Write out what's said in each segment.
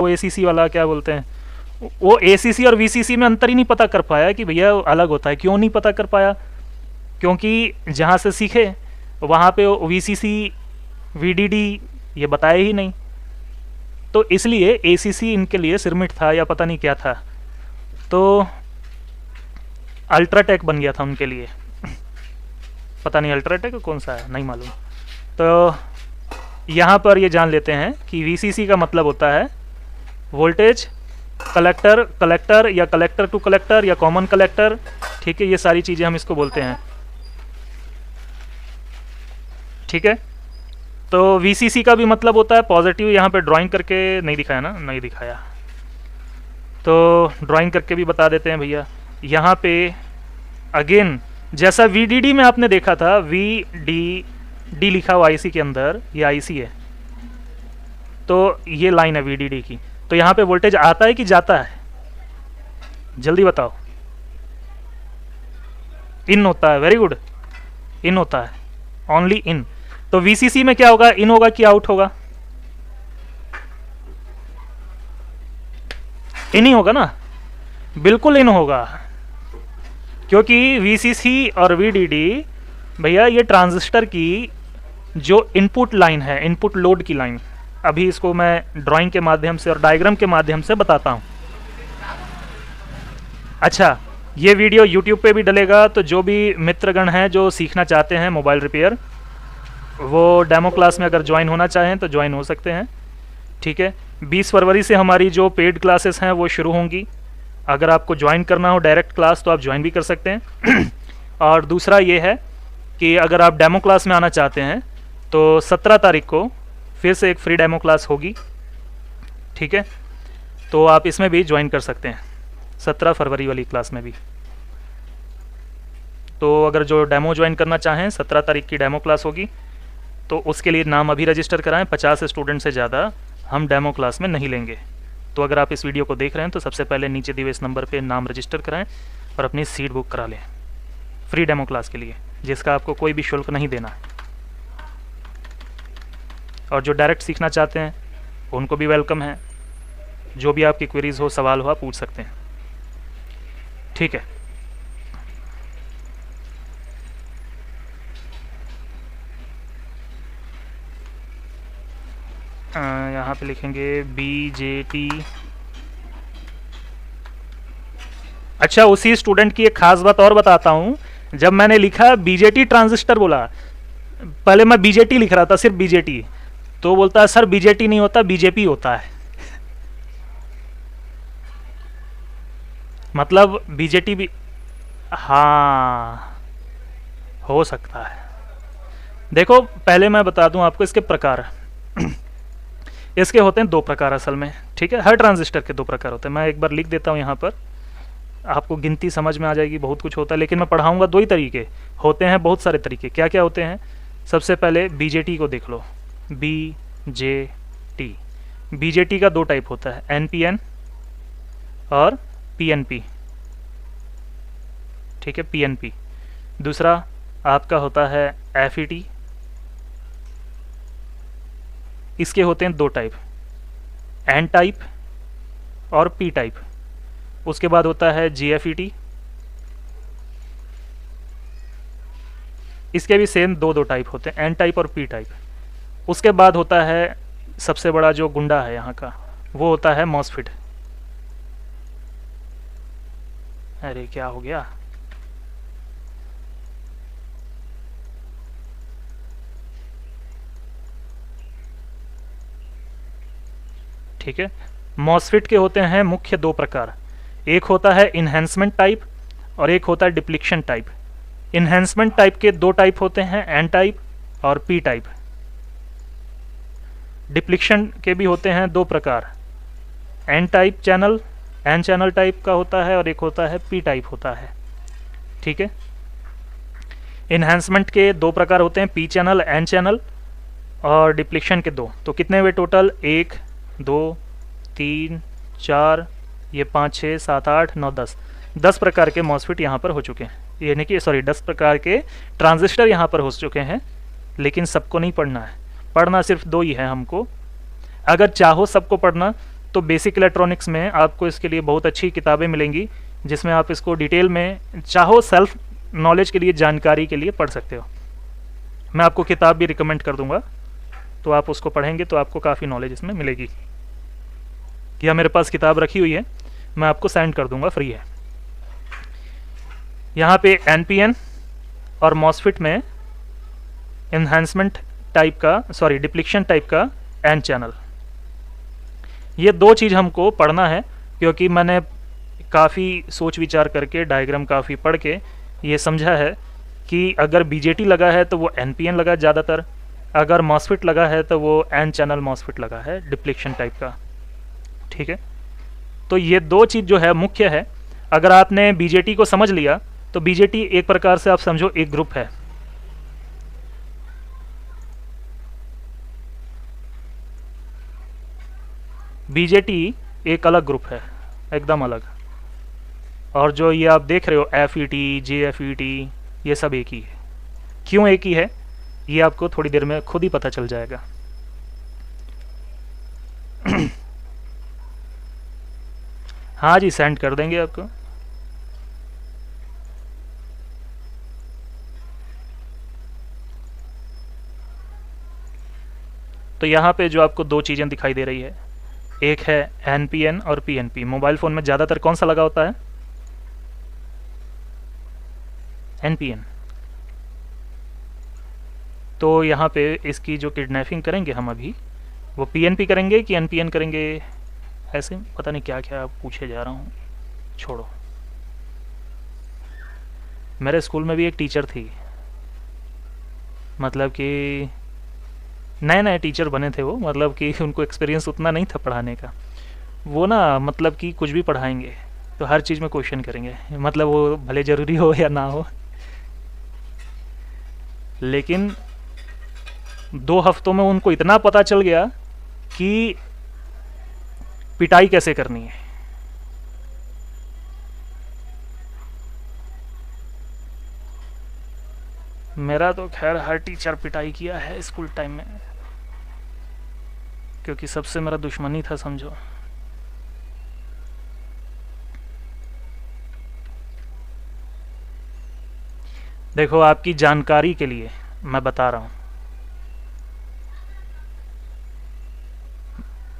वो ACC वाला क्या बोलते हैं, वो ACC और VCC में अंतर ही नहीं पता कर पाया कि भैया अलग होता है। क्यों नहीं पता कर पाया? क्योंकि जहाँ से सीखे वहाँ पे VCC VDD ये बताया ही नहीं, तो इसलिए ACC इनके लिए सिरमिट था या पता नहीं क्या था, तो अल्ट्राटेक बन गया था उनके लिए। पता नहीं अल्ट्राटेक कौन सा है, नहीं मालूम। तो यहाँ पर ये जान लेते हैं कि VCC का मतलब होता है वोल्टेज कलेक्टर, कलेक्टर या कलेक्टर टू कलेक्टर या कॉमन कलेक्टर, ठीक है, ये सारी चीज़ें हम इसको बोलते हैं, ठीक है। तो VCC का भी मतलब होता है पॉजिटिव, यहाँ पे ड्राइंग करके नहीं दिखाया ना, नहीं दिखाया, तो ड्राइंग करके भी बता देते हैं भैया। यहाँ पे अगेन जैसा VDD में आपने देखा था, VDD लिखा हुआ IC के अंदर, ये IC है, तो ये लाइन है VDD की, तो यहाँ पे वोल्टेज आता है कि जाता है? जल्दी बताओ। इन होता है, वेरी गुड, इन होता है, ओनली इन। तो VCC में क्या होगा, इन होगा कि आउट होगा? इन ही होगा ना, बिल्कुल इन होगा, क्योंकि VCC और VDD भैया ये ट्रांजिस्टर की जो इनपुट लाइन है, इनपुट लोड की लाइन, अभी इसको मैं ड्राइंग के माध्यम से और डायग्राम के माध्यम से बताता हूँ। अच्छा, ये वीडियो YouTube पे भी डलेगा, तो जो भी मित्रगण हैं जो सीखना चाहते हैं मोबाइल रिपेयर, वो डेमो क्लास में अगर ज्वाइन होना चाहें तो ज्वाइन हो सकते हैं, ठीक है। 20 फरवरी से हमारी जो पेड क्लासेस हैं वो शुरू होंगी। अगर आपको ज्वाइन करना हो डायरेक्ट क्लास तो आप ज्वाइन भी कर सकते हैं। और दूसरा ये है कि अगर आप डेमो क्लास में आना चाहते हैं तो 17 तारीख को फिर से एक फ्री डेमो क्लास होगी, ठीक है, तो आप इसमें भी ज्वाइन कर सकते हैं, 17 फरवरी वाली क्लास में भी। तो अगर जो डेमो ज्वाइन करना चाहें, 17 तारीख की डेमो क्लास होगी, तो उसके लिए नाम अभी रजिस्टर कराएं। 50 स्टूडेंट से ज़्यादा हम डेमो क्लास में नहीं लेंगे। तो अगर आप इस वीडियो को देख रहे हैं तो सबसे पहले नीचे दिए हुए इस नंबर पे नाम रजिस्टर कराएं और अपनी सीट बुक करा लें फ्री डेमो क्लास के लिए, जिसका आपको कोई भी शुल्क नहीं देना है। और जो डायरेक्ट सीखना चाहते हैं उनको भी वेलकम है, जो भी आपकी क्वेरीज हो, सवाल हो, आप पूछ सकते हैं, ठीक है। यहाँ पे लिखेंगे BJT। अच्छा, उसी स्टूडेंट की एक खास बात और बताता हूँ। जब मैंने लिखा BJT ट्रांजिस्टर बोला, पहले मैं BJT लिख रहा था, सिर्फ BJT, तो बोलता है सर BJT नहीं होता, BJP होता है। मतलब BJT भी, हाँ हो सकता है। देखो पहले मैं बता दूं आपको इसके प्रकार। इसके होते हैं 2 प्रकार असल में, ठीक है। हर ट्रांजिस्टर के 2 प्रकार होते हैं। मैं एक बार लिख देता हूँ यहाँ पर, आपको गिनती समझ में आ जाएगी। बहुत कुछ होता है, लेकिन मैं पढ़ाऊँगा 2 ही तरीके होते हैं, बहुत सारे तरीके। क्या क्या होते हैं? सबसे पहले BJT को देख लो, BJT। BJT का 2 टाइप होता है, NPN और PNP, ठीक है, PNP। दूसरा आपका होता है FET। इसके होते हैं 2 टाइप, N टाइप और P टाइप। उसके बाद होता है GFET। इसके भी सेम 2 टाइप होते हैं, N टाइप और P टाइप। उसके बाद होता है सबसे बड़ा जो गुंडा है यहाँ का, वो होता है MOSFET। अरे क्या हो गया? ठीक है। MOSFET के होते हैं मुख्य 2 प्रकार। एक होता है इन्हेंसमेंट टाइप और एक होता है डिप्लीशन टाइप। इन्हेंसमेंट टाइप के 2 टाइप होते हैं, N टाइप और P टाइप। डिप्लीशन के भी होते हैं 2 प्रकार, N type channel, N channel type का होता है, और एक होता है P टाइप होता है, ठीक है। इन्हेंसमेंट के 2 प्रकार होते हैं, P चैनल, N चैनल, और डिप्लीशन के 2। तो कितने हुए टोटल? 1 2 3 4, ये 5 6 7 8 9 10। 10 प्रकार के MOSFET यहाँ पर हो चुके हैं, यानी कि सॉरी 10 प्रकार के ट्रांजिस्टर यहाँ पर हो चुके हैं। लेकिन सबको नहीं पढ़ना है, पढ़ना सिर्फ 2 ही है हमको। अगर चाहो सबको पढ़ना तो बेसिक इलेक्ट्रॉनिक्स में आपको इसके लिए बहुत अच्छी किताबें मिलेंगी, जिसमें आप इसको डिटेल में चाहो सेल्फ नॉलेज के लिए, जानकारी के लिए पढ़ सकते हो। मैं आपको किताब भी रिकमेंड कर दूंगा, तो आप उसको पढ़ेंगे तो आपको काफ़ी नॉलेज इसमें मिलेगी। यह मेरे पास किताब रखी हुई है, मैं आपको सेंड कर दूंगा, फ्री है। यहाँ पे NPN और मॉसफेट में एनहांसमेंट टाइप का, सॉरी डिप्लीशन टाइप का एन चैनल, ये दो चीज़ हमको पढ़ना है, क्योंकि मैंने काफ़ी सोच विचार करके, डायग्राम काफ़ी पढ़ के ये समझा है कि अगर BJT लगा है तो वो NPN लगा ज़्यादातर, अगर मॉसफेट लगा है तो वो एन चैनल मॉसफेट लगा है डिप्लीशन टाइप का, ठीक है। तो ये दो चीज़ जो है मुख्य है। अगर आपने BJT को समझ लिया तो BJT एक प्रकार से आप समझो एक ग्रुप है। BJT एक अलग ग्रुप है, एकदम अलग। और जो ये आप देख रहे हो FET, JFET, ये सब एक ही है। क्यों एक ही है ये आपको थोड़ी देर में खुद ही पता चल जाएगा। हाँ जी, सेंड कर देंगे आपको। तो यहाँ पे जो आपको दो चीज़ें दिखाई दे रही है, एक है NPN और PNP। मोबाइल फ़ोन में ज़्यादातर कौन सा लगा होता है? NPN। तो यहाँ पे इसकी जो किडनैपिंग करेंगे हम अभी, वो PNP करेंगे कि NPN करेंगे, ऐसे पता नहीं क्या क्या पूछे जा रहा हूँ, छोड़ो। मेरे स्कूल में भी एक टीचर थी, मतलब कि नए नए टीचर बने थे वो, मतलब कि उनको एक्सपीरियंस उतना नहीं था पढ़ाने का। वो ना मतलब कि कुछ भी पढ़ाएंगे तो हर चीज़ में क्वेश्चन करेंगे, मतलब वो भले ज़रूरी हो या ना हो। लेकिन 2 हफ्तों में उनको इतना पता चल गया कि पिटाई कैसे करनी है। मेरा तो खैर हर टीचर पिटाई किया है स्कूल टाइम में, क्योंकि सबसे मेरा दुश्मनी था समझो। देखो आपकी जानकारी के लिए मैं बता रहा हूँ,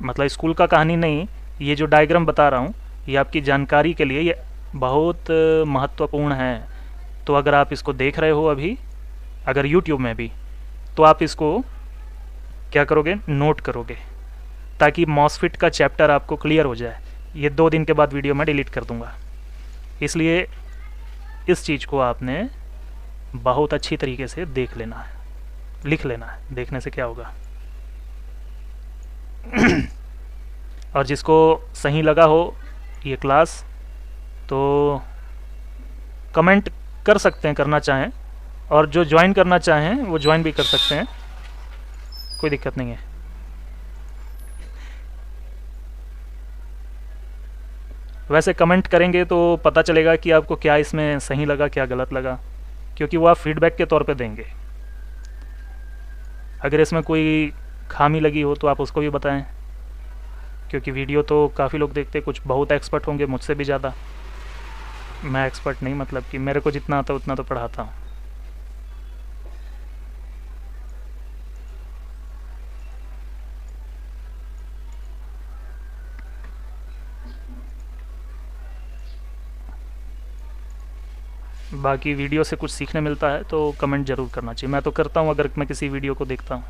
मतलब स्कूल का कहानी नहीं, ये जो डायग्राम बता रहा हूँ ये आपकी जानकारी के लिए, ये बहुत महत्वपूर्ण है। तो अगर आप इसको देख रहे हो अभी, अगर YouTube में भी, तो आप इसको क्या करोगे, नोट करोगे, ताकि मॉसफेट का चैप्टर आपको क्लियर हो जाए। ये 2 दिन के बाद वीडियो में डिलीट कर दूंगा, इसलिए इस चीज़ को आपने बहुत अच्छी तरीके से देख लेना है, लिख लेना है। देखने से क्या होगा और जिसको सही लगा हो ये क्लास, तो कमेंट कर सकते हैं करना चाहें, और जो ज्वाइन करना चाहें वो ज्वाइन भी कर सकते हैं, कोई दिक्कत नहीं है। वैसे कमेंट करेंगे तो पता चलेगा कि आपको क्या इसमें सही लगा, क्या गलत लगा, क्योंकि वो आप फीडबैक के तौर पे देंगे। अगर इसमें कोई खामी लगी हो तो आप उसको भी बताएं, क्योंकि वीडियो तो काफ़ी लोग देखते, कुछ बहुत एक्सपर्ट होंगे मुझसे भी ज़्यादा। मैं एक्सपर्ट नहीं, मतलब कि मेरे को जितना आता उतना तो पढ़ाता हूँ। बाकी वीडियो से कुछ सीखने मिलता है तो कमेंट ज़रूर करना चाहिए। मैं तो करता हूँ अगर मैं किसी वीडियो को देखता हूँ।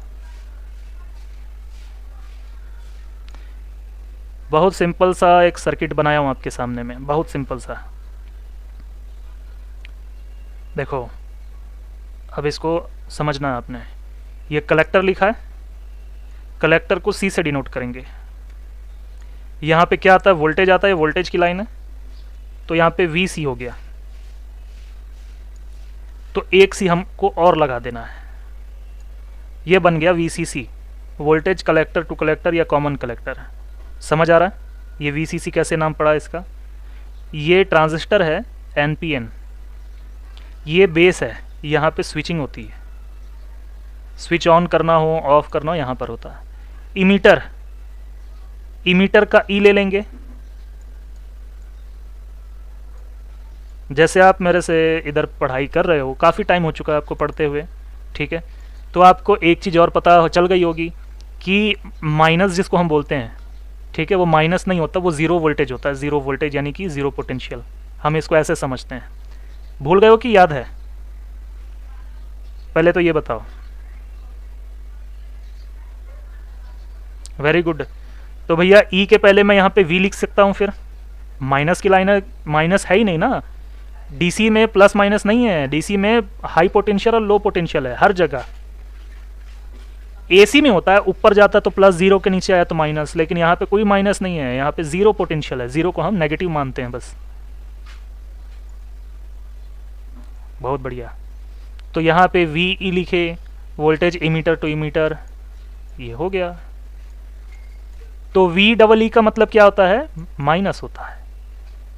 बहुत सिंपल सा एक सर्किट बनाया हूँ आपके सामने में, बहुत सिंपल सा। देखो अब इसको समझना है आपने। ये कलेक्टर लिखा है, कलेक्टर को C से डिनोट करेंगे। यहाँ पे क्या आता है, वोल्टेज आता है, वोल्टेज की लाइन है, तो यहाँ पे VC हो गया, तो एक C हमको और लगा देना है, ये बन गया VCC, voltage collector to collector या कॉमन कलेक्टर। समझ आ रहा है ये VCC कैसे नाम पड़ा इसका? ये ट्रांजिस्टर है NPN, ये बेस है, यहाँ पे स्विचिंग होती है, स्विच ऑन करना हो ऑफ करना हो यहाँ पर होता है। इमीटर, इमीटर का ई ले लेंगे। जैसे आप मेरे से इधर पढ़ाई कर रहे हो, काफ़ी टाइम हो चुका है आपको पढ़ते हुए, ठीक है, तो आपको एक चीज़ और पता चल गई होगी कि माइनस जिसको हम बोलते हैं, ठीक है, वो माइनस नहीं होता, वो ज़ीरो वोल्टेज होता है। ज़ीरो वोल्टेज यानी कि ज़ीरो पोटेंशियल, हम इसको ऐसे समझते हैं। भूल गए हो कि याद है? पहले तो ये बताओ। Very good. तो भैया ई के पहले मैं यहाँ पे वी लिख सकता हूँ, फिर माइनस की लाइन है, माइनस है ही नहीं ना, डीसी में प्लस माइनस नहीं है, डीसी में हाई पोटेंशियल और लो पोटेंशियल है हर जगह। एसी में होता है, ऊपर जाता तो प्लस, जीरो के नीचे आया तो माइनस, लेकिन यहाँ पे कोई माइनस नहीं है, यहाँ पे जीरो पोटेंशियल है, जीरो को हम नेगेटिव मानते हैं बस। बहुत बढ़िया। तो यहाँ पे वी ई लिखे, वोल्टेज इमीटर टू इमीटर, ये हो गया। तो वी डबल ई का मतलब क्या होता है? माइनस होता है,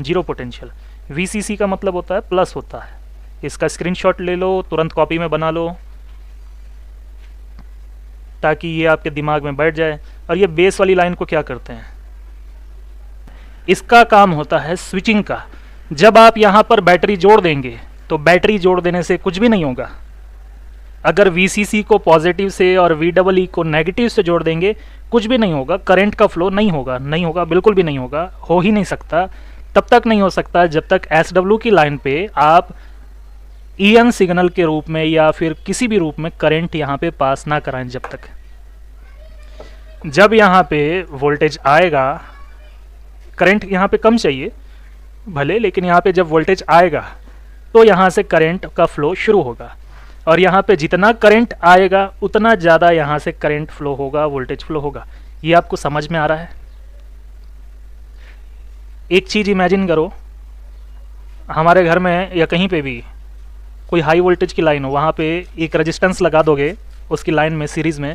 जीरो पोटेंशियल। वी सी सी का मतलब होता है प्लस होता है। इसका स्क्रीनशॉट ले लो, तुरंत कॉपी में बना लो, ताकि ये आपके दिमाग में बैठ जाए। और ये बेस वाली लाइन को क्या करते हैं? इसका काम होता है स्विचिंग का। जब आप यहाँ पर बैटरी जोड़ देंगे तो बैटरी जोड़ देने से कुछ भी नहीं होगा। अगर VCC को पॉजिटिव से और VEE को नेगेटिव से जोड़ देंगे, कुछ भी नहीं होगा, करंट का फ्लो नहीं होगा, नहीं होगा, बिल्कुल भी नहीं होगा, हो ही नहीं सकता। तब तक नहीं हो सकता जब तक SW की लाइन पे आप EN सिग्नल के रूप में या फिर किसी भी रूप में करंट यहाँ पे पास ना कराएं। जब तक, जब यहाँ पे वोल्टेज आएगा, करंट यहाँ पे कम चाहिए भले, लेकिन यहाँ पे जब वोल्टेज आएगा तो यहाँ से करंट का फ्लो शुरू होगा, और यहाँ पे जितना करंट आएगा उतना ज़्यादा यहाँ से करंट फ्लो होगा, वोल्टेज फ्लो होगा। ये आपको समझ में आ रहा है? एक चीज़ इमेजिन करो, हमारे घर में या कहीं पे भी कोई हाई वोल्टेज की लाइन हो, वहाँ पे एक रेजिस्टेंस लगा दोगे उसकी लाइन में सीरीज़ में,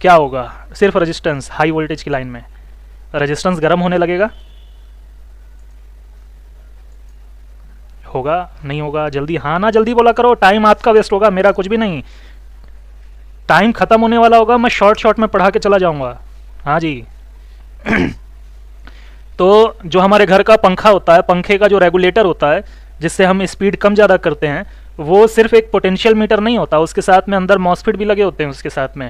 क्या होगा? सिर्फ रेजिस्टेंस, हाई वोल्टेज की लाइन में रेजिस्टेंस गर्म होने लगेगा, होगा नहीं होगा? जल्दी हाँ ना जल्दी बोला करो, टाइम आपका वेस्ट होगा, मेरा कुछ भी नहीं। टाइम ख़त्म होने वाला होगा, मैं शॉर्ट में पढ़ा के चला जाऊंगा। हाँ जी। तो जो हमारे घर का पंखा होता है, पंखे का जो रेगुलेटर होता है जिससे हम स्पीड कम ज़्यादा करते हैं, वो सिर्फ एक पोटेंशियल मीटर नहीं होता, उसके साथ में अंदर मॉसफेट भी लगे होते हैं। उसके साथ में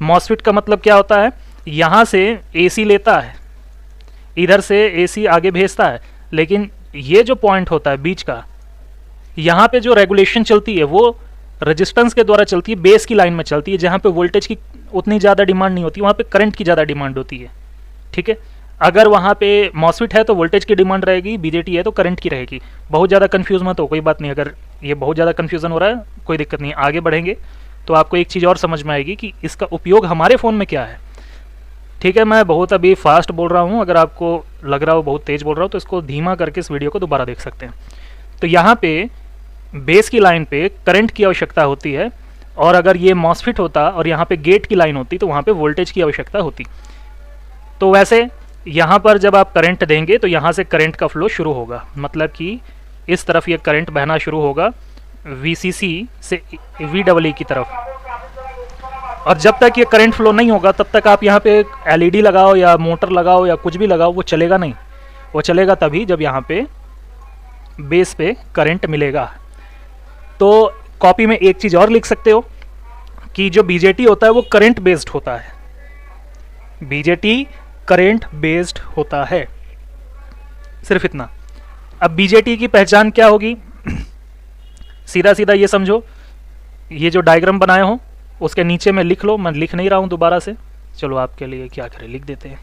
मॉसफेट का मतलब क्या होता है? यहाँ से AC लेता है, इधर से AC आगे भेजता है, लेकिन ये जो पॉइंट होता है बीच का, यहाँ पे जो रेगुलेशन चलती है वो रेजिस्टेंस के द्वारा चलती है, बेस की लाइन में चलती है, जहाँ पे वोल्टेज की उतनी ज़्यादा डिमांड नहीं होती, वहाँ पे करंट की ज़्यादा डिमांड होती है। ठीक है, अगर वहाँ पे मॉसफेट है तो वोल्टेज की डिमांड रहेगी, BJT है तो करंट की रहेगी। बहुत ज़्यादा कन्फ्यूज मत हो, कोई बात नहीं। अगर ये बहुत ज़्यादा कन्फ्यूज़न हो रहा है, कोई दिक्कत नहीं, आगे बढ़ेंगे तो आपको एक चीज़ और समझ में आएगी कि इसका उपयोग हमारे फ़ोन में क्या है। ठीक है, मैं बहुत अभी फास्ट बोल रहा हूँ, अगर आपको लग रहा हो बहुत तेज़ बोल रहा हूँ तो इसको धीमा करके इस वीडियो को दोबारा देख सकते हैं। तो यहाँ पे बेस की लाइन पे करंट की आवश्यकता होती है, और अगर ये मॉसफेट होता और यहाँ पे गेट की लाइन होती तो वहाँ पे वोल्टेज की आवश्यकता होती। तो वैसे यहाँ पर जब आप करंट देंगे तो यहाँ से करंट का फ्लो शुरू होगा, मतलब कि इस तरफ ये करंट बहना शुरू होगा VCC से VEE की तरफ, और जब तक ये करंट फ्लो नहीं होगा तब तक आप यहाँ पे एक LED लगाओ या मोटर लगाओ या कुछ भी लगाओ, वो चलेगा नहीं। वो चलेगा तभी जब यहाँ पे बेस पे करंट मिलेगा। तो कॉपी में एक चीज़ और लिख सकते हो कि जो BJT होता है वो करंट बेस्ड होता है, BJT करंट बेस्ड होता है, सिर्फ इतना। अब BJT की पहचान क्या होगी? सीधा सीधा ये समझो, ये जो डायग्राम बनाया हो उसके नीचे में लिख लो, मैं लिख नहीं रहा हूं दोबारा से, चलो आपके लिए क्या करें, लिख देते हैं।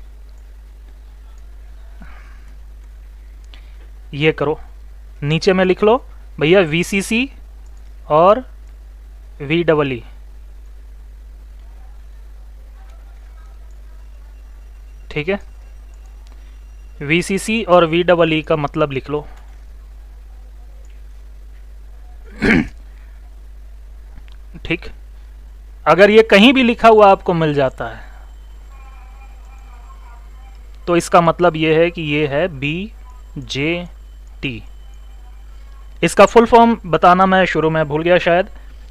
ये करो, नीचे में लिख लो भैया VCC और VEE। ठीक है, VCC और VEE का मतलब लिख लो। ठीक, अगर ये कहीं भी लिखा हुआ आपको मिल जाता है तो इसका मतलब ये है कि ये है BJT। इसका फुल फॉर्म बताना मैं शुरू में भूल गया शायद।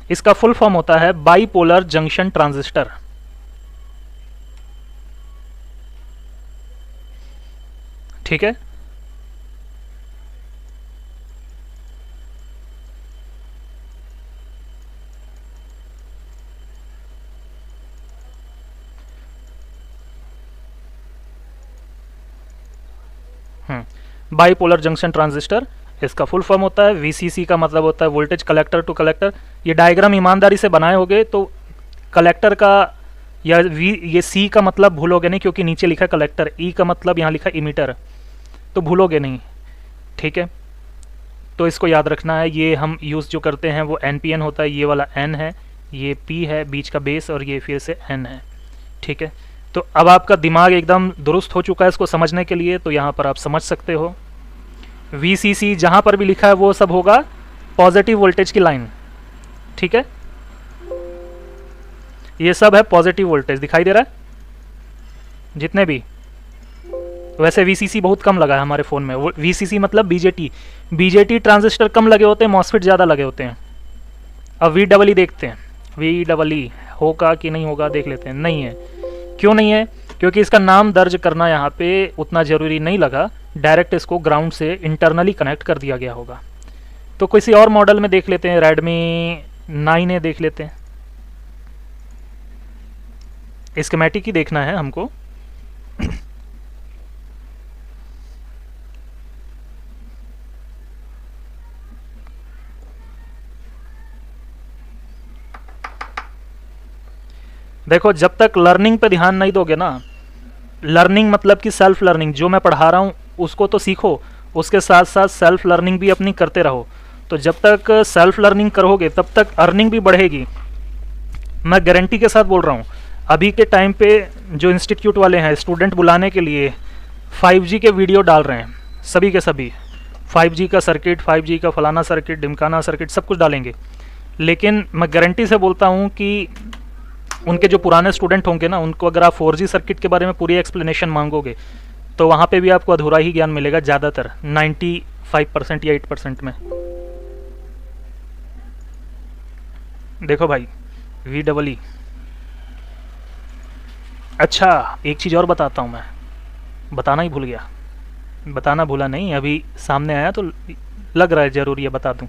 इसका फुल फॉर्म होता है बाइपोलर जंक्शन ट्रांजिस्टर। ठीक है। बाईपोलर जंक्शन ट्रांजिस्टर, इसका फुल फॉर्म होता है वीसीसी का मतलब होता है वोल्टेज कलेक्टर टू कलेक्टर। ये डायग्राम ईमानदारी से बनाए होगे तो कलेक्टर का या ये सी का मतलब भूलोगे नहीं, क्योंकि नीचे लिखा कलेक्टर, ई का मतलब यहाँ लिखा इमीटर, तो भूलोगे नहीं। ठीक है, तो इसको याद रखना है। ये हम यूज़ जो करते हैं वो NPN होता है, ये वाला N है, ये P है बीच का बेस, और ये फिर से N है। ठीक है, तो अब आपका दिमाग एकदम दुरुस्त हो चुका है इसको समझने के लिए, तो यहाँ पर आप समझ सकते हो VCC जहाँ पर भी लिखा है वो सब होगा पॉजिटिव वोल्टेज की लाइन। ठीक है, ये सब है पॉजिटिव वोल्टेज, दिखाई दे रहा है जितने भी। वैसे VCC बहुत कम लगा है हमारे फ़ोन में, वो VCC मतलब BJT ट्रांजिस्टर कम लगे होते हैं, मॉसफेट ज़्यादा लगे होते हैं। अब VEE देखते हैं, VEE होगा कि नहीं होगा देख लेते हैं। नहीं है, क्यों नहीं है? क्योंकि इसका नाम दर्ज करना यहाँ पे उतना ज़रूरी नहीं लगा, डायरेक्ट इसको ग्राउंड से इंटरनली कनेक्ट कर दिया गया होगा। तो किसी और मॉडल में देख लेते हैं, Redmi 9A देख लेते हैं। स्कीमेटिक ही देखना है हमको। देखो, जब तक लर्निंग पे ध्यान नहीं दोगे ना, लर्निंग मतलब कि सेल्फ लर्निंग, जो मैं पढ़ा रहा हूँ उसको तो सीखो, उसके साथ साथ सेल्फ लर्निंग भी अपनी करते रहो। तो जब तक सेल्फ लर्निंग करोगे तब तक अर्निंग भी बढ़ेगी। मैं गारंटी के साथ बोल रहा हूँ, अभी के टाइम पे जो इंस्टीट्यूट वाले हैं स्टूडेंट बुलाने के लिए 5G के वीडियो डाल रहे हैं, सभी के सभी 5G का सर्किट, 5G का फलाना सर्किट, ढिमकाना सर्किट, सब कुछ डालेंगे। लेकिन मैं गारंटी से बोलता हूँ कि उनके जो पुराने स्टूडेंट होंगे ना, उनको अगर आप 4G सर्किट के बारे में पूरी एक्सप्लेनेशन मांगोगे तो वहाँ पे भी आपको अधूरा ही ज्ञान मिलेगा, ज़्यादातर 95% या 8% में। देखो भाई VEE। अच्छा, एक चीज़ और बताता हूँ, मैं बताना ही भूल गया, बताना भूला नहीं, अभी सामने आया तो लग रहा है ज़रूरी है बता दूँ।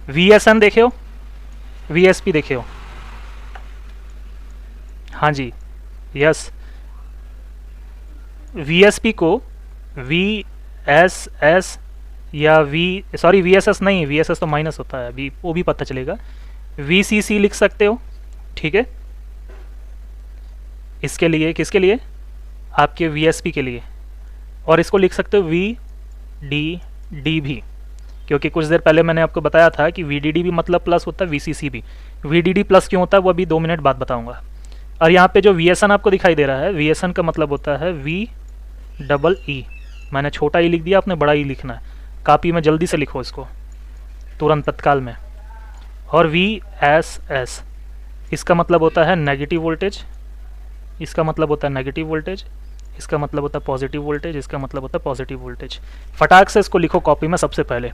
VSN देखे हो, VSP देखे हो? हाँ जी, यस। VSP को VSS या VSS नहीं, VSS तो माइनस होता है, अभी वो भी पता चलेगा। VCC लिख सकते हो, ठीक है। इसके लिए, किसके लिए? आपके VSP के लिए। और इसको लिख सकते हो VDD भी, क्योंकि कुछ देर पहले मैंने आपको बताया था कि VDD भी मतलब प्लस होता है, VCC भी। VDD प्लस क्यों होता है वो अभी 2 मिनट बाद बताऊंगा। और यहाँ पे जो VSN आपको दिखाई दे रहा है, VSN का मतलब होता है VEE। मैंने छोटा ई लिख दिया, आपने बड़ा ई लिखना है। कॉपी में जल्दी से लिखो इसको, तुरंत तत्काल में। और VSS, इसका मतलब होता है नेगेटिव वोल्टेज, इसका मतलब होता है नेगेटिव वोल्टेज, इसका मतलब होता है पॉजिटिव वोल्टेज, इसका मतलब होता है पॉजिटिव वोल्टेज। फटाक से इसको लिखो कॉपी में सबसे पहले।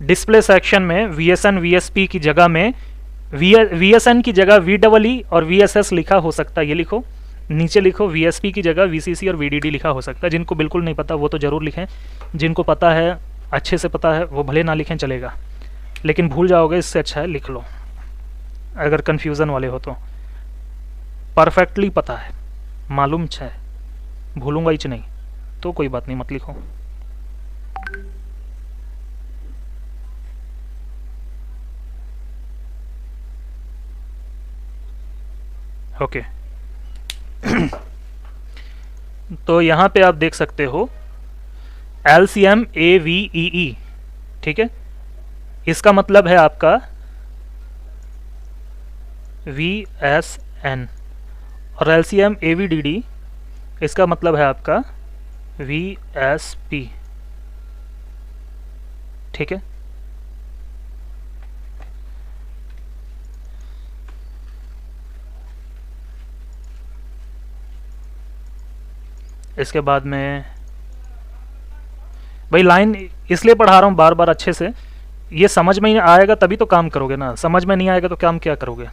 डिस्प्ले सेक्शन में VSN VSP की जगह में VSN की जगह VEE और VSS लिखा हो सकता है, ये लिखो। नीचे लिखो VSP की जगह VCC और VDD लिखा हो सकता है। जिनको बिल्कुल नहीं पता वो तो ज़रूर लिखें, जिनको पता है, अच्छे से पता है, वो भले ना लिखें चलेगा, लेकिन भूल जाओगे इससे अच्छा है लिख लो। अगर कन्फ्यूज़न वाले हो तो परफेक्टली पता है, मालूम है, भूलूंगा ही नहीं तो कोई बात नहीं, मत लिखो। ओके तो यहाँ पे आप देख सकते हो LCM AVEE, ठीक है। इसका मतलब है आपका VSN, और LCM AVDD इसका मतलब है आपका VSP, ठीक है। इसके बाद में भाई लाइन इसलिए पढ़ा रहा हूँ बार बार अच्छे से, ये समझ में आएगा तभी तो काम करोगे ना, समझ में नहीं आएगा तो काम क्या करोगे।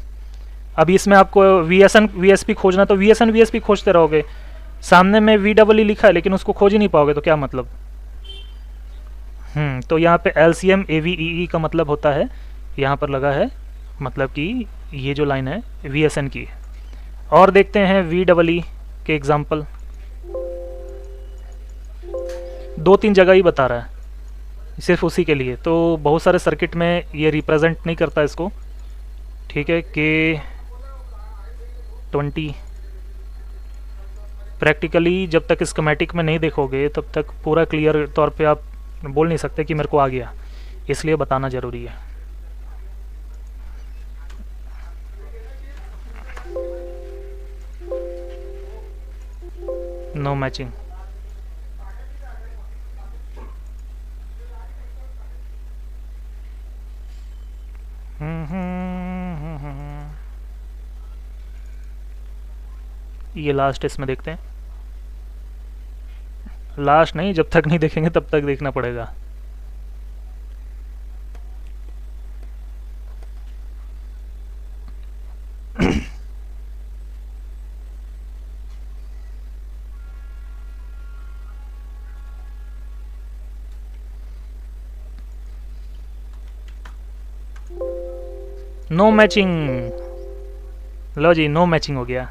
अभी इसमें आपको VSN VSP खोजना तो VSN VSP खोजते रहोगे, सामने में VEE लिखा है लेकिन उसको खोज ही नहीं पाओगे तो क्या मतलब। तो यहाँ पे LCM AVEE का मतलब होता है, यहाँ पर लगा है मतलब कि ये जो लाइन है VSN की। और देखते हैं VEE के एग्जाम्पल, 2-3 जगह ही बता रहा है सिर्फ उसी के लिए, तो बहुत सारे सर्किट में ये रिप्रेजेंट नहीं करता इसको। ठीक है, K20 प्रैक्टिकली जब तक स्कीमेटिक में नहीं देखोगे तब तक पूरा क्लियर तौर पे आप बोल नहीं सकते कि मेरे को आ गया, इसलिए बताना ज़रूरी है। No matching. ये लास्ट इसमें देखते हैं, लास्ट नहीं, जब तक नहीं देखेंगे तब तक देखना पड़ेगा। नो मैचिंग, लो जी नो मैचिंग हो गया।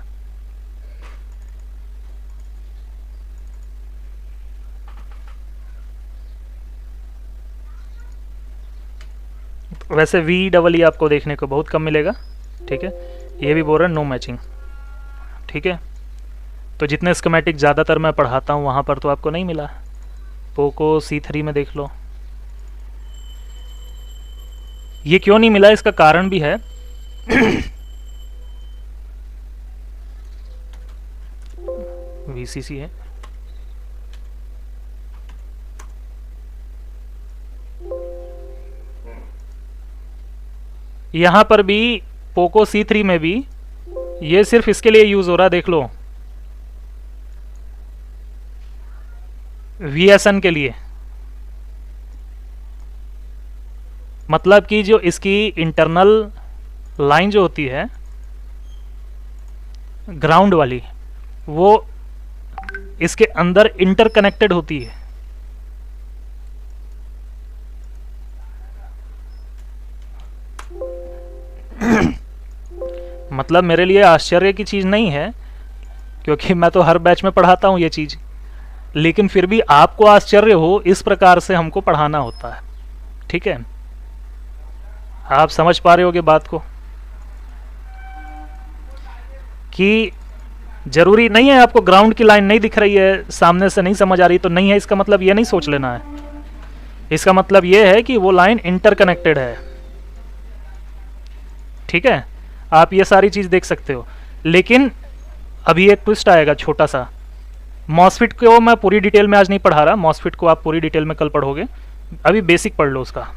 वैसे VEE आपको देखने को बहुत कम मिलेगा। ठीक है, ये भी बोल रहा है नो मैचिंग। ठीक है, तो जितने स्कीमेटिक ज़्यादातर मैं पढ़ाता हूँ वहाँ पर तो आपको नहीं मिला। पोको C3 में देख लो, ये क्यों नहीं मिला इसका कारण भी है। VCC है, यहाँ पर भी पोको C3 में भी ये सिर्फ इसके लिए यूज़ हो रहा है, देख लो VSN के लिए। मतलब कि जो इसकी इंटरनल लाइन जो होती है ग्राउंड वाली, वो इसके अंदर इंटरकनेक्टेड होती है। मतलब मेरे लिए आश्चर्य की चीज़ नहीं है क्योंकि मैं तो हर बैच में पढ़ाता हूँ ये चीज़, लेकिन फिर भी आपको आश्चर्य हो इस प्रकार से हमको पढ़ाना होता है। ठीक है, आप समझ पा रहे होगे बात को कि जरूरी नहीं है आपको ग्राउंड की लाइन नहीं दिख रही है, सामने से नहीं समझ आ रही तो नहीं है, इसका मतलब ये नहीं सोच लेना है। इसका मतलब ये है कि वो लाइन इंटरकनेक्टेड है। ठीक है, आप ये सारी चीज़ देख सकते हो। लेकिन अभी एक ट्विस्ट आएगा छोटा सा। मॉसफिट को मैं पूरी डिटेल में आज नहीं पढ़ा रहा, मॉसफिट को आप पूरी डिटेल में कल पढ़ोगे, अभी बेसिक पढ़ लो उसका।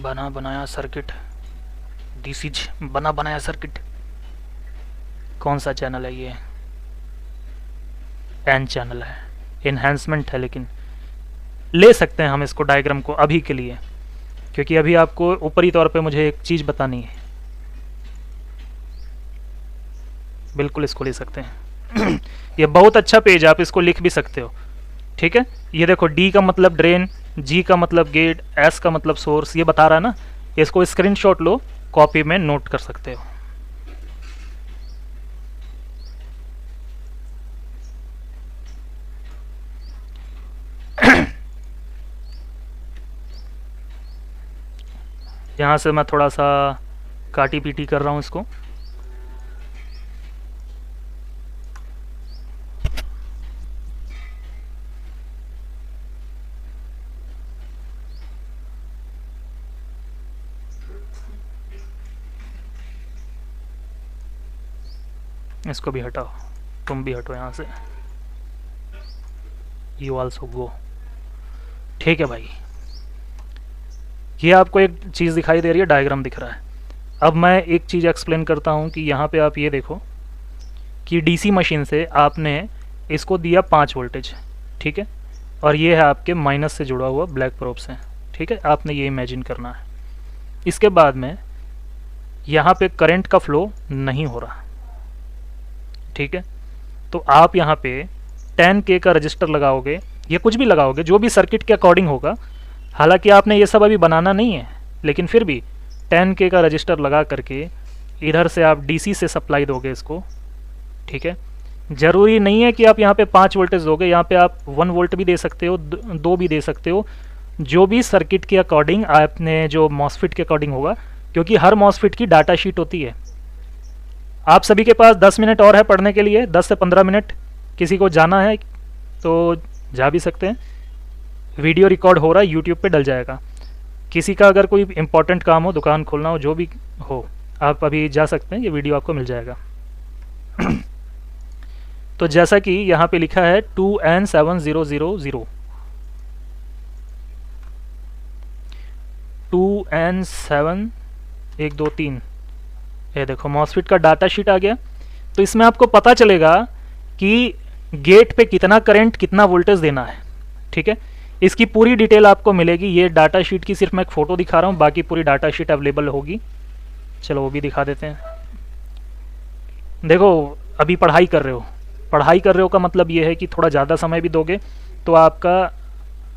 बना बनाया सर्किट, दिस इज बना बनाया सर्किट। कौन सा चैनल है ये? एन चैनल है, इन्हेंसमेंट है, लेकिन ले सकते हैं हम इसको डायग्राम को अभी के लिए, क्योंकि अभी आपको ऊपरी तौर पे मुझे एक चीज़ बतानी है। बिल्कुल इसको ले सकते हैं। ये बहुत अच्छा पेज है, आप इसको लिख भी सकते हो। ठीक है, ये देखो D का मतलब ड्रेन, G का मतलब गेट, S का मतलब सोर्स, ये बता रहा है ना। इसको स्क्रीनशॉट लो, कॉपी में नोट कर सकते हो। यहाँ से मैं थोड़ा सा काटी पीटी कर रहा हूँ इसको। इसको भी हटाओ, तुम भी हटो यहाँ से। You also go. ठीक है भाई, ये आपको एक चीज़ दिखाई दे रही है, डायग्राम दिख रहा है। अब मैं एक चीज़ एक्सप्लेन करता हूँ कि यहाँ पे आप ये देखो कि डीसी मशीन से आपने इसको दिया 5 वोल्टेज, ठीक है, और ये है आपके माइनस से जुड़ा हुआ ब्लैक प्रोब से, ठीक है, आपने ये इमेजिन करना है। इसके बाद में यहाँ पे करंट का फ्लो नहीं हो रहा, ठीक है, तो आप यहाँ पे 10K का रजिस्टर लगाओगे या कुछ भी लगाओगे, जो भी सर्किट के अकॉर्डिंग होगा। हालांकि आपने ये सब अभी बनाना नहीं है, लेकिन फिर भी 10K का रजिस्टर लगा करके इधर से आप डीसी से सप्लाई दोगे इसको, ठीक है। ज़रूरी नहीं है कि आप यहाँ पे 5 वोल्टेज दोगे, यहाँ पे आप 1 वोल्ट भी दे सकते हो, 2 भी दे सकते हो, जो भी सर्किट के अकॉर्डिंग आपने, जो मॉसफिट के अकॉर्डिंग होगा, क्योंकि हर मॉसफिट की डाटा शीट होती है। आप सभी के पास 10 मिनट और है पढ़ने के लिए, 10 से 15 मिनट। किसी को जाना है तो जा भी सकते हैं, वीडियो रिकॉर्ड हो रहा है, यूट्यूब पे डल जाएगा। किसी का अगर कोई इंपॉर्टेंट काम हो, दुकान खोलना हो, जो भी हो, आप अभी जा सकते हैं, ये वीडियो आपको मिल जाएगा। तो जैसा कि यहाँ पे लिखा है 2N7000, 2N7 1 2 3, ये देखो मॉसफिट का डाटा शीट आ गया। तो इसमें आपको पता चलेगा कि गेट पे कितना करंट, कितना वोल्टेज देना है, ठीक है। इसकी पूरी डिटेल आपको मिलेगी। ये डाटा शीट की सिर्फ मैं एक फ़ोटो दिखा रहा हूँ, बाकी पूरी डाटा शीट अवेलेबल होगी। चलो वो भी दिखा देते हैं। देखो अभी पढ़ाई कर रहे हो, पढ़ाई कर रहे हो का मतलब ये है कि थोड़ा ज़्यादा समय भी दोगे तो आपका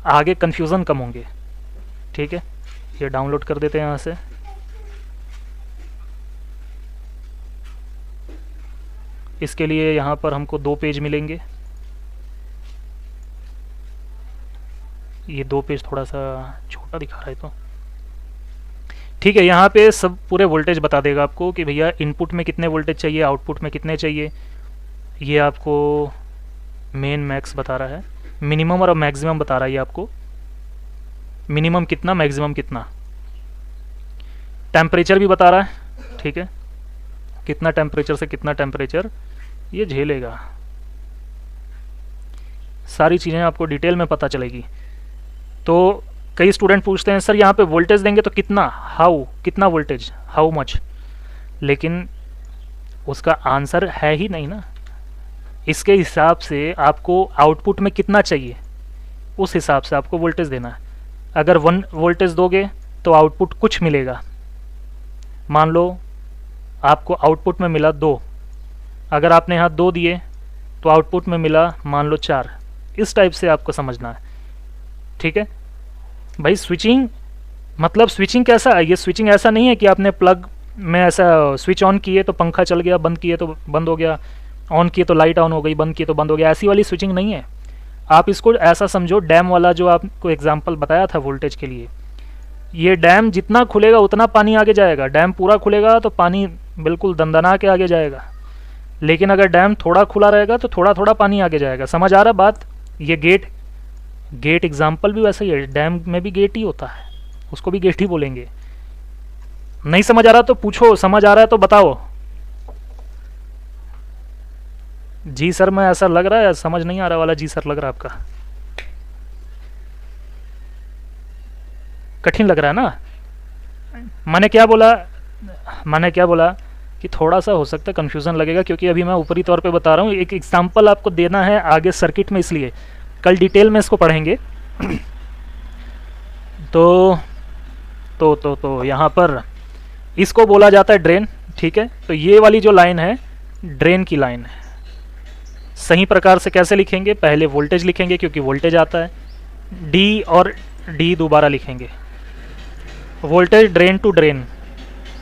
आगे कन्फ्यूज़न कम होंगे, ठीक है। ये डाउनलोड कर देते हैं यहाँ से। इसके लिए यहाँ पर हमको 2 पेज मिलेंगे। ये 2 पेज थोड़ा सा छोटा दिखा रहा है तो ठीक है। यहाँ पे सब पूरे वोल्टेज बता देगा आपको कि भैया इनपुट में कितने वोल्टेज चाहिए, आउटपुट में कितने चाहिए। ये आपको मेन मैक्स बता रहा है, मिनिमम और मैक्सिमम बता रहा है ये आपको, मिनिमम कितना, मैक्सिमम कितना। टेम्परेचर भी बता रहा है, ठीक है, कितना टेम्परेचर से कितना टेम्परेचर ये झेलेगा। सारी चीज़ें आपको डिटेल में पता चलेगी। तो कई स्टूडेंट पूछते हैं सर यहाँ पे वोल्टेज देंगे तो कितना, हाउ, कितना वोल्टेज, हाउ मच, लेकिन उसका आंसर है ही नहीं ना। इसके हिसाब से आपको आउटपुट में कितना चाहिए, उस हिसाब से आपको वोल्टेज देना है। अगर 1 वोल्टेज दोगे तो आउटपुट कुछ मिलेगा। मान लो आपको आउटपुट में मिला 2, अगर आपने यहाँ 2 दिए तो आउटपुट में मिला मान लो 4। इस टाइप से आपको समझना है, ठीक है भाई। स्विचिंग मतलब स्विचिंग कैसा है, ये स्विचिंग ऐसा नहीं है कि आपने प्लग में ऐसा स्विच ऑन किए तो पंखा चल गया, बंद किए तो बंद हो गया, ऑन किए तो लाइट ऑन हो गई, बंद किए तो बंद हो गया। ऐसी वाली स्विचिंग नहीं है। आप इसको ऐसा समझो, डैम वाला जो आपको एग्जांपल बताया था वोल्टेज के लिए, ये डैम जितना खुलेगा उतना पानी आगे जाएगा। डैम पूरा खुलेगा तो पानी बिल्कुल दंदना के आगे जाएगा, लेकिन अगर डैम थोड़ा खुला रहेगा तो थोड़ा थोड़ा पानी आगे जाएगा। समझ आ रहा बात। ये गेट एग्जाम्पल भी वैसा ही है, डैम में भी गेट ही होता है, उसको भी गेट ही बोलेंगे। नहीं समझ आ रहा तो पूछो, समझ आ रहा है तो बताओ। जी सर मैं ऐसा लग रहा है, समझ नहीं आ रहा वाला जी सर लग रहा है आपका, कठिन लग रहा है ना। मैंने क्या बोला कि थोड़ा सा हो सकता है कन्फ्यूज़न लगेगा, क्योंकि अभी मैं ऊपरी तौर पे बता रहा हूँ। एक एग्जांपल आपको देना है आगे सर्किट में, इसलिए कल डिटेल में इसको पढ़ेंगे। तो यहाँ पर इसको बोला जाता है ड्रेन, ठीक है। तो ये वाली जो लाइन है ड्रेन की लाइन है। सही प्रकार से कैसे लिखेंगे, पहले वोल्टेज लिखेंगे क्योंकि वोल्टेज आता है, डी और डी दोबारा लिखेंगे। वोल्टेज ड्रेन टू ड्रेन,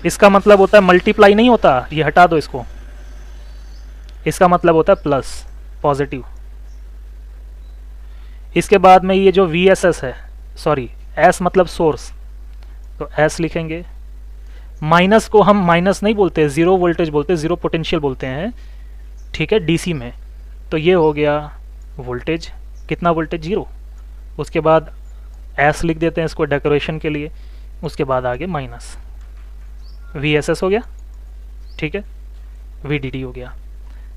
इसका मतलब होता है मल्टीप्लाई नहीं होता, ये हटा दो इसको, इसका मतलब होता है प्लस, पॉजिटिव। इसके बाद में ये जो VSS है, सॉरी S मतलब सोर्स, तो S लिखेंगे। माइनस को हम माइनस नहीं बोलते, ज़ीरो वोल्टेज बोलते हैं, ज़ीरो पोटेंशियल बोलते हैं, ठीक है, DC में। तो ये हो गया वोल्टेज, कितना वोल्टेज, 0। उसके बाद S लिख देते हैं इसको डेकोरेशन के लिए, उसके बाद आगे माइनस, VSS हो गया, ठीक है, VDD हो गया।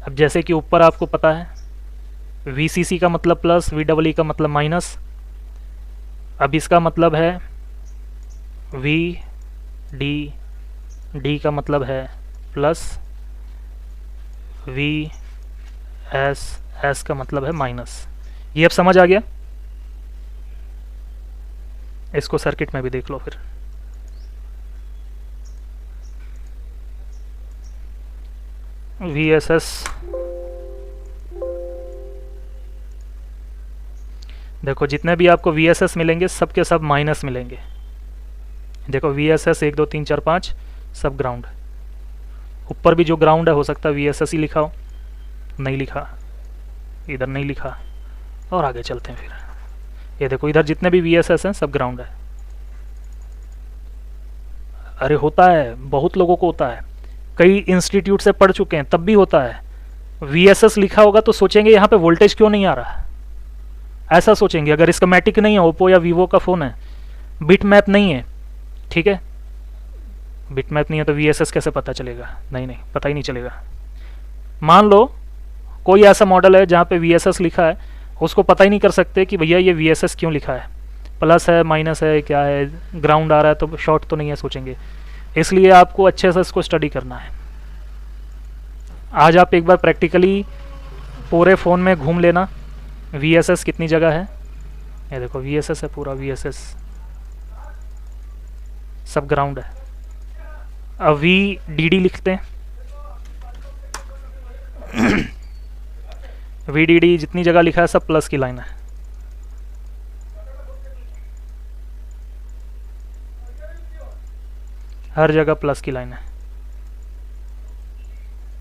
अब जैसे कि ऊपर आपको पता है VCC का मतलब प्लस, VEE का मतलब माइनस। अब इसका मतलब है VDD का मतलब है प्लस, VSS का मतलब है माइनस। ये अब समझ आ गया? इसको सर्किट में भी देख लो फिर। VSS, देखो जितने भी आपको VSS मिलेंगे सब के सब माइनस मिलेंगे। देखो VSS 1 2 3 4 5 सब ग्राउंड। ऊपर भी जो ग्राउंड है हो सकता है VSS ही लिखा हो, नहीं लिखा, इधर नहीं लिखा। और आगे चलते हैं फिर। ये देखो इधर जितने भी VSS हैं सब ग्राउंड है। अरे होता है, बहुत लोगों को होता है, कई इंस्टीट्यूट से पढ़ चुके हैं तब भी होता है। VSS लिखा होगा तो सोचेंगे यहाँ पे वोल्टेज क्यों नहीं आ रहा, ऐसा सोचेंगे। अगर स्कीमेटिक नहीं है, ओप्पो या वीवो का फ़ोन है, बिट मैप नहीं है, ठीक है, बिट मैप नहीं है तो VSS कैसे पता चलेगा? नहीं नहीं, पता ही नहीं चलेगा। मान लो कोई ऐसा मॉडल है जहाँ पे VSS लिखा है, उसको पता ही नहीं कर सकते कि भैया ये VSS क्यों लिखा है, प्लस है माइनस है क्या है, ग्राउंड आ रहा है तो शॉर्ट तो नहीं है सोचेंगे। इसलिए आपको अच्छे से इसको स्टडी करना है। आज आप एक बार प्रैक्टिकली पूरे फ़ोन में घूम लेना, VSS कितनी जगह है। ये देखो VSS है, पूरा VSS, सब ग्राउंड है। अब VDD लिखते हैं। VDD जितनी जगह लिखा है सब प्लस की लाइन है। हर जगह प्लस की लाइन है।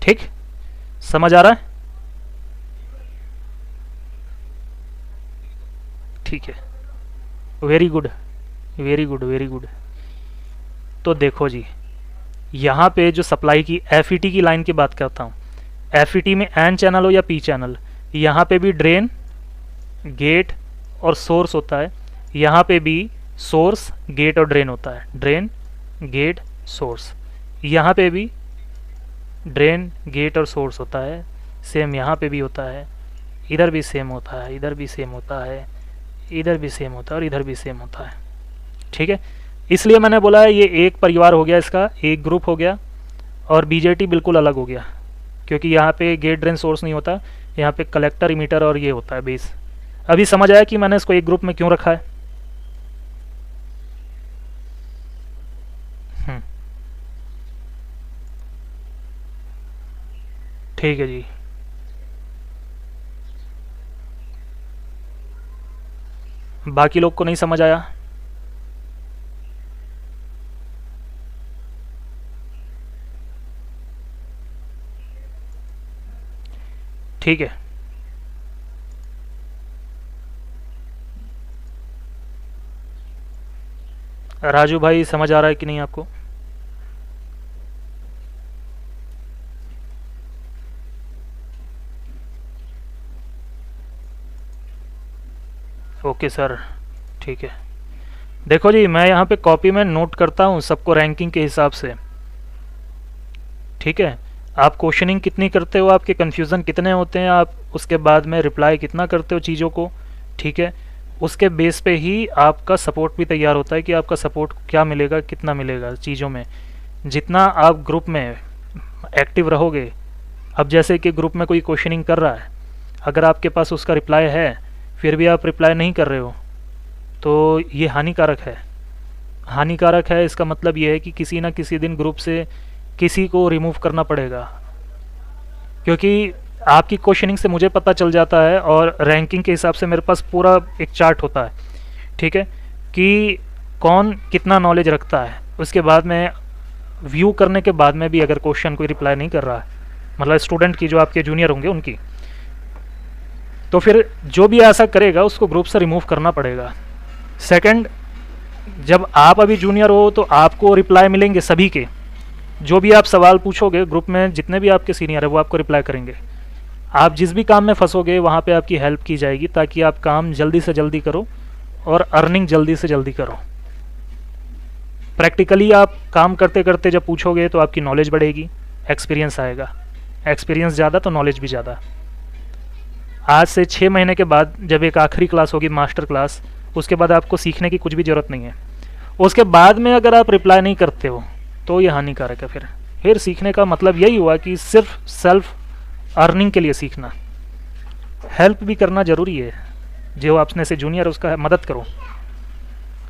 ठीक, समझ आ रहा है? ठीक है, very good very good very good. तो देखो जी, यहाँ पे जो सप्लाई की FET की लाइन की बात करता हूँ, FET में N चैनल हो या P चैनल, यहाँ पे भी ड्रेन, गेट और सोर्स होता है। यहाँ पे भी सोर्स, गेट और ड्रेन होता है, ड्रेन, गेट, सोर्स। यहाँ पे भी ड्रेन, गेट और सोर्स होता है। सेम यहाँ पे भी होता है, इधर भी सेम होता है, इधर भी सेम होता है, इधर भी सेम होता है और इधर भी सेम होता है। ठीक है, इसलिए मैंने बोला है ये एक परिवार हो गया, इसका एक ग्रुप हो गया। और BJT बिल्कुल अलग हो गया, क्योंकि यहाँ पे गेट, ड्रेन, सोर्स नहीं होता, यहाँ पे कलेक्टर, इमीटर और ये होता है बेस। अभी समझ आया कि मैंने इसको एक ग्रुप में क्यों रखा है? ठीक है जी। बाकी लोग को नहीं समझ आया? ठीक है, राजू भाई समझ आ रहा है कि नहीं आपको? ओके सर, ठीक है। देखो जी, मैं यहाँ पे कॉपी में नोट करता हूँ सबको रैंकिंग के हिसाब से, ठीक है। आप क्वेश्चनिंग कितनी करते हो, आपके कन्फ्यूज़न कितने होते हैं, आप उसके बाद में रिप्लाई कितना करते हो चीज़ों को, ठीक है। उसके बेस पे ही आपका सपोर्ट भी तैयार होता है कि आपका सपोर्ट क्या मिलेगा, कितना मिलेगा चीज़ों में। जितना आप ग्रुप में एक्टिव रहोगे, अब जैसे कि ग्रुप में कोई क्वेश्चनिंग कर रहा है, अगर आपके पास उसका रिप्लाई है फिर भी आप रिप्लाई नहीं कर रहे हो, तो ये हानिकारक है। हानिकारक है, इसका मतलब ये है कि किसी ना किसी दिन ग्रुप से किसी को रिमूव करना पड़ेगा, क्योंकि आपकी क्वेश्चनिंग से मुझे पता चल जाता है और रैंकिंग के हिसाब से मेरे पास पूरा एक चार्ट होता है, ठीक है, कि कौन कितना नॉलेज रखता है। उसके बाद में व्यू करने के बाद में भी अगर क्वेश्चन कोई रिप्लाई नहीं कर रहा है, मतलब स्टूडेंट की, जो आपके जूनियर होंगे उनकी, तो फिर जो भी ऐसा करेगा उसको ग्रुप से रिमूव करना पड़ेगा। सेकंड, जब आप अभी जूनियर हो तो आपको रिप्लाई मिलेंगे सभी के, जो भी आप सवाल पूछोगे ग्रुप में, जितने भी आपके सीनियर है वो आपको रिप्लाई करेंगे। आप जिस भी काम में फंसोगे वहाँ पे आपकी हेल्प की जाएगी, ताकि आप काम जल्दी से जल्दी करो और अर्निंग जल्दी से जल्दी करो। प्रैक्टिकली आप काम करते करते जब पूछोगे तो आपकी नॉलेज बढ़ेगी, एक्सपीरियंस आएगा, एक्सपीरियंस ज़्यादा तो नॉलेज भी ज़्यादा। आज से 6 महीने के बाद जब एक आखिरी क्लास होगी मास्टर क्लास, उसके बाद आपको सीखने की कुछ भी ज़रूरत नहीं है। उसके बाद में अगर आप रिप्लाई नहीं करते हो तो ये हानिकारक है। फिर सीखने का मतलब यही हुआ कि सिर्फ सेल्फ अर्निंग के लिए सीखना। हेल्प भी करना ज़रूरी है, जो अपने से जूनियर उसका मदद करो।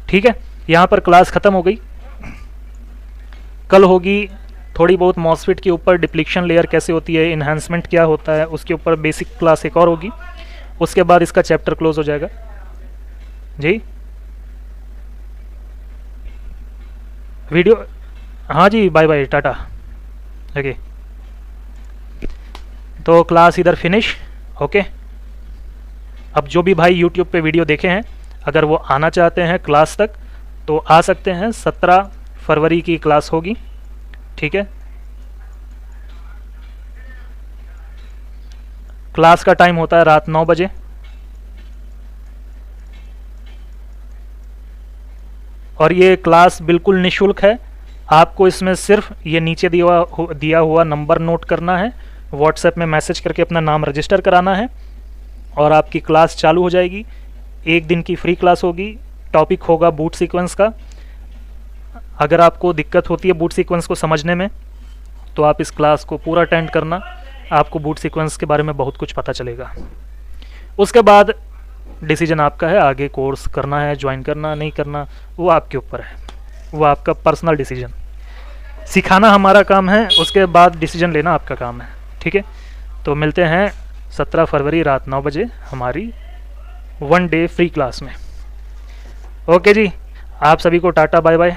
ठीक है, यहाँ पर क्लास ख़त्म हो गई। कल होगी थोड़ी बहुत मॉसफेट के ऊपर डिप्लीशन लेयर कैसे होती है, इन्हांसमेंट क्या होता है, उसके ऊपर बेसिक क्लास एक और होगी। उसके बाद इसका चैप्टर क्लोज हो जाएगा जी। वीडियो, हाँ जी, बाय बाय, टाटा। ओके, तो क्लास इधर फिनिश। ओके, अब जो भी भाई यूट्यूब पे वीडियो देखे हैं, अगर वो आना चाहते हैं क्लास तक तो आ सकते हैं। 17 फरवरी की क्लास होगी। ठीक है, क्लास का टाइम होता है रात 9 बजे। और ये क्लास बिल्कुल निःशुल्क है। आपको इसमें सिर्फ ये नीचे दिया हुआ नंबर नोट करना है, व्हाट्सएप में मैसेज करके अपना नाम रजिस्टर कराना है और आपकी क्लास चालू हो जाएगी। 1 दिन की फ्री क्लास होगी। टॉपिक होगा बूट सीक्वेंस का। अगर आपको दिक्कत होती है बूट सीक्वेंस को समझने में तो आप इस क्लास को पूरा अटेंड करना, आपको बूट सीक्वेंस के बारे में बहुत कुछ पता चलेगा। उसके बाद डिसीजन आपका है, आगे कोर्स करना है, ज्वाइन करना, नहीं करना, वो आपके ऊपर है, वो आपका पर्सनल डिसीजन। सिखाना हमारा काम है, उसके बाद डिसीजन लेना आपका काम है। ठीक है, तो मिलते हैं 17 फरवरी रात 9 बजे हमारी 1 डे फ्री क्लास में। ओके जी, आप सभी को टाटा, बाय बाय।